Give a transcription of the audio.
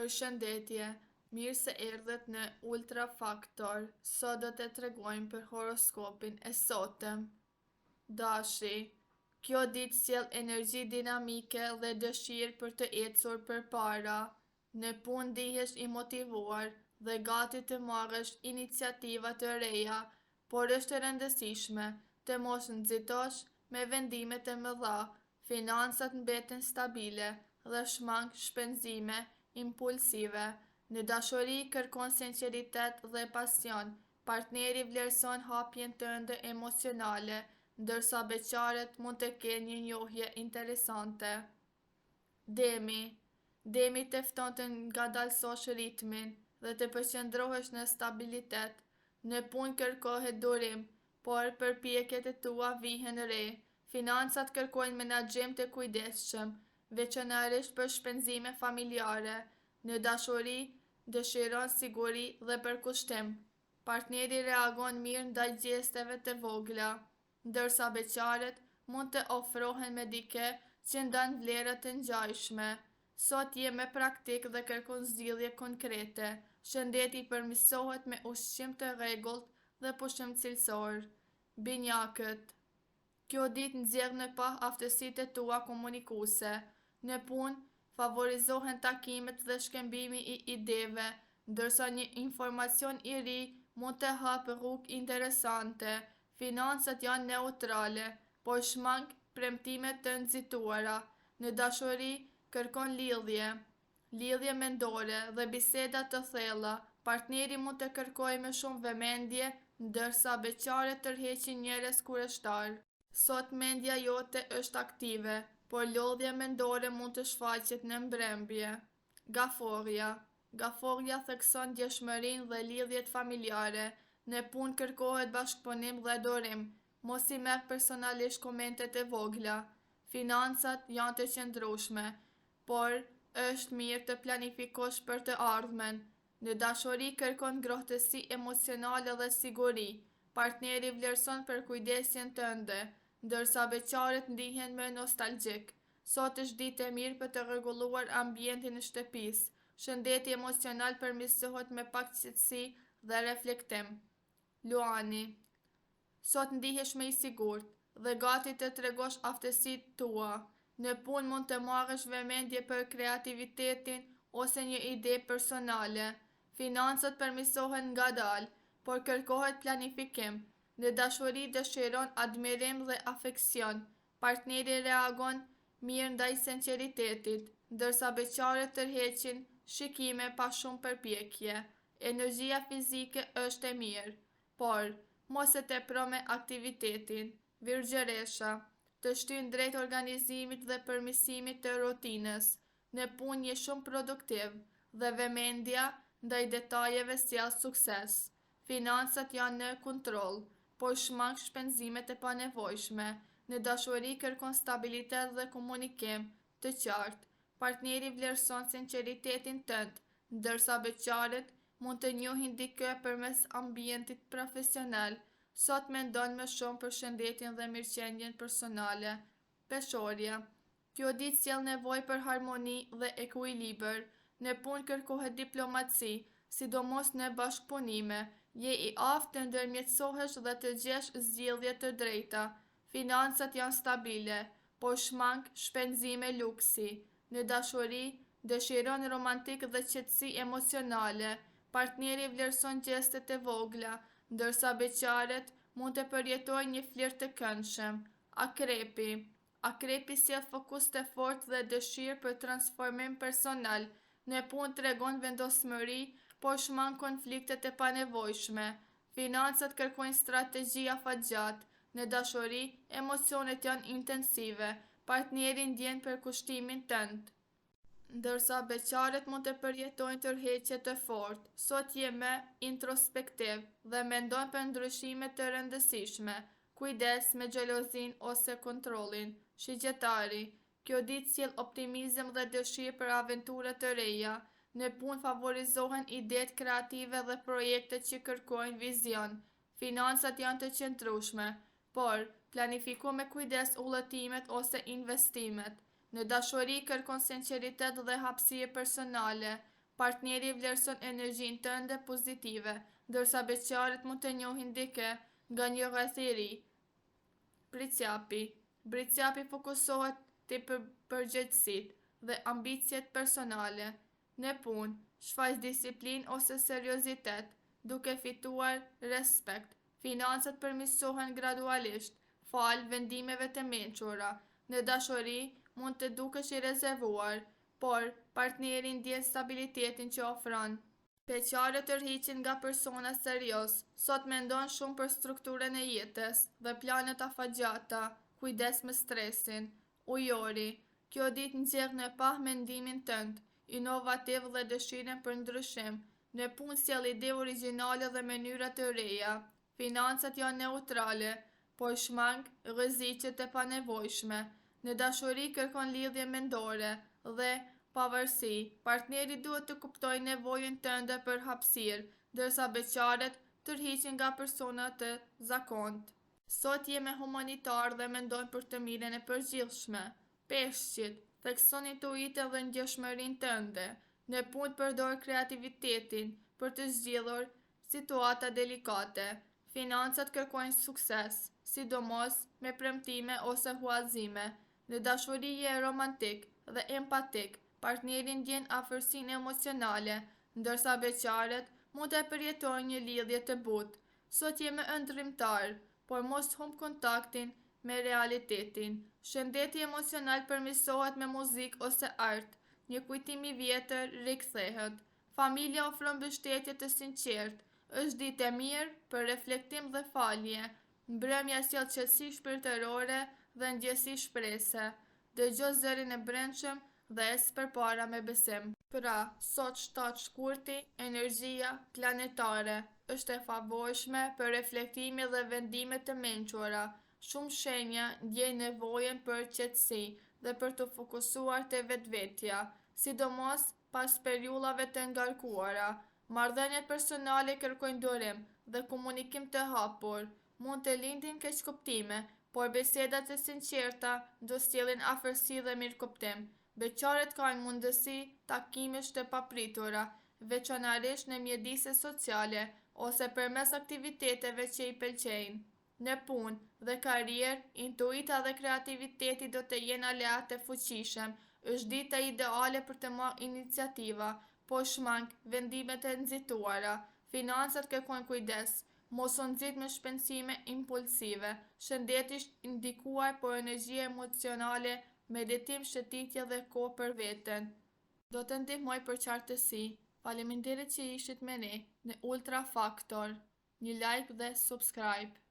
Përshëndetje, mirë se erdhët në Ultra Faktor. Sot do të tregojmë për horoskopin e sotëm. Dashi, kjo ditë sjell energji dinamike dhe dëshirë për të ecur përpara. Në punë ndihesh i motivuar dhe gati të marrësh iniciativa të reja, por është e rëndësishme të mos nxitosh me vendime të mëdha. Financat mbeten stabile dhe shmang shpenzime impulsive. Në dashuri kërkon sinqeritet dhe pasion. Partneri vlerëson hapjen tënde emocionale, ndërsa beqaret mund të kenë një njohje interesante. Demi të fton të ngadalësosh ritmin dhe të përqendrohesh në stabilitet. Në punë kërkohet durim, por përpjekjet e tua vihen re. Financat kërkojnë menaxhim të kujdesshëm, veçanërisht për shpenzime familjare. Në dashuri dëshiron siguri dhe përkushtim. Partneri reagon mirë ndaj gjesteve të vogla, ndërsa beqaret mund të ofrohen me dike që ndan vlera të ngjashme. Sot je me praktik dhe kërkon zgjidhje konkrete. Shëndeti përmirësohet me ushqim të rregullt dhe pushim cilësor. Binjakët, kjo ditë nxjerr në pa aftësitë e tua komunikuese. Në punë favorizohen takimet dhe shkëmbimi i ideve, ndërsa një informacion i ri mund të hapë rrugë interesante. Financat janë neutrale, por shmang premtime të nxituara. Në dashuri kërkon lidhje mendore dhe biseda të thella. Partneri mund të kërkojë me shumë vëmendje, ndërsa beqaret tërheqin njerëz kureshtar. Sot mendja jote është aktive, por lodhja mendore mund të shfaqet në mbrëmje. Gaforja thekson ndjeshmërinë dhe lidhjet familjare. Në punë kërkohet bashkëpunim dhe durim. Mos i merr personalisht komentet e vogla. Financat janë të qëndrueshme, por është mirë të planifikosh për të ardhmen. Në dashuri kërkon ngrohtësi emocionale dhe siguri. Partneri vlerëson për kujdesjen tënde, ndërsa beqaret ndihen më nostalgjik. Sot është ditë e mirë për të rregulluar ambientin e shtëpisë. Shëndeti emocional përmirësohet me pak qetësi dhe reflektim. Luani, sot ndihesh më i sigurt dhe gati të tregosh aftësitë tua. Në punë mund të marrësh vëmendje për kreativitetin ose një ide personale. Financat përmirësohen ngadalë, por kërkohet planifikim. Në dashuri dëshiron admirim dhe afeksion. Partneri reagon mirë ndaj sinqeritetit, ndërsa beqaret tërheqin shikime pa shumë përpjekje. Energjia fizike është e mirë, por mos e tepro me aktivitetin. Virgjëresha, të shtyn drejt organizimit dhe përmirësimit të rutinës. Në punë je shumë produktiv dhe vëmendja ndaj detajeve sjell sukses. Financat janë në kontroll, por shmang shpenzimet e panevojshme. Në dashuri kërkon stabilitet dhe komunikim të qartë. Partneri vlerëson sinqeritetin tënd, ndërsa beqaret mund të njohin dikë përmes ambientit profesional. Sot mendon më shumë për shëndetin dhe mirëqendjen personale. Peshorja, kjo ditë sjell nevojë për harmoni dhe ekuilibër. Në punë kërkohet diplomaci, sidomos në bashkëpunime. Je i aftë të ndërmjetësohesh dhe të gjesh zgjidhje të drejta. Financat janë stabile, por shmang shpenzime luksi. Në dashuri dëshiron romantik dhe qetësi emocionale. Partneri vlerëson gjestet e vogla, ndërsa beqaret mund të përjetojnë një flirt të këndshëm. Akrepi sjell fokus të fortë dhe dëshirë për transformim personal. Në punë tregon vendosmëri, por shmang konfliktet e panevojshme. Financat kërkojnë strategji afatgjatë. Në dashuri emocionet janë intensive. Partneri ndjen përkushtimin tënd, ndërsa beqaret mund të përjetojnë tërheqje të fortë. Sot je më introspektiv dhe mendon për ndryshime të rëndësishme. Kujdes me xhelozin ose kontrollin. Shigjetari, kjo ditë sjell optimizëm dhe dëshirë për aventura të reja. Në punë favorizohen idetë kreative dhe projektet që kërkojnë vizion. Financat janë të qëndrueshme, por planifiko me kujdes udhëtimet ose investimet. Në dashuri kërkon sinqeritet dhe hapësirë personale. Partneri vlerëson energjinë tënde pozitive, ndërsa beqaret mund të njohin dike nga një rreth i ri. Britsjapi fokusohet te përgjegjësitë dhe ambicjet personale. Në punë, shfaq disiplinë ose seriozitet, duke fituar respekt. Financat përmirësohen gradualisht, falë vendimeve të mençura. Në dashuri, mund të dukesh i rezervuar, por partneri ndjen stabilitetin që ofron. Beqarët tërhiqen nga persona serioz, sot mendon shumë për strukturën e jetës dhe planet afatgjata, kujdes me stresin. Ujori, kjo ditë nxjerr në pah mendimin tënd, inovativ dhe dëshirën për ndryshim. Në punë sjell ide origjinale dhe mënyra të reja. Financat janë neutrale, por shmang rreziqet e panevojshme. Në dashuri kërkon lidhje mendore dhe pavarësi. Partneri duhet të kuptojë nevojën tënde për hapësirë, ndërsa beqaret tërhiqen nga persona të zakontë. Sot jemi humanitar dhe mendojmë për të mirën e përgjithshme. Peshqit, thekson intuitë dhe ndjeshmërinë tënde. Në punë përdor kreativitetin për të zgjidhur situata delikate. Financat kërkojnë sukses, sidomos me premtime ose huazime. Në dashuri je romantik dhe empatik, partneri ndjen afërsinë emocionale, ndërsa beqaret mund të përjetojnë një lidhje të butë. Sot jemi ëndrrimtar, por mos humb kontaktin me realitetin. Shëndeti emocional përmirësohet me muzikë ose art. Një kujtim i vjetër rikthehet. Familja ofron mbështetje të sinqertë. Është ditë e mirë për reflektim dhe falje. Mbrëmja sjell qetësi shpirtërore dhe ndjesi shprese. Dëgjoj zërin e brendshëm dhe ec përpara me besim. Pra, sot 7 shkurti, energjia planetare është e favojshme për reflektime dhe vendime të mençura. Shumë shenja ndjejnë nevojën për qetësi dhe për të fokusuar te vetvetja, sidomos pas periudhave të ngarkuara. Marrëdhëniet personale kërkojnë durim dhe komunikim të hapur. Mund të lindin keqkuptime, por bisedat e sinqerta do sjellin afërsi dhe mirëkuptim. Beqaret kanë mundësi takimesh të papritura, veçanërisht në mjedise sociale ose përmes aktiviteteve që i pëlqejnë. Në punë dhe karrierë, intuita dhe kreativiteti do të jenë aleat të fuqishëm. Është dita ideale për të marrë iniciativa, po shmang vendimet e nxituara. Financat kërkojnë kujdes, mos u nxit me shpenzime impulsive. Shëndeti është indikuar por energjia emocionale, meditim, shëtitje dhe kohë për veten do të ndihmoj për qartësi. Faleminderit që ishit me ne në Ultra Faktor. Një like dhe subscribe.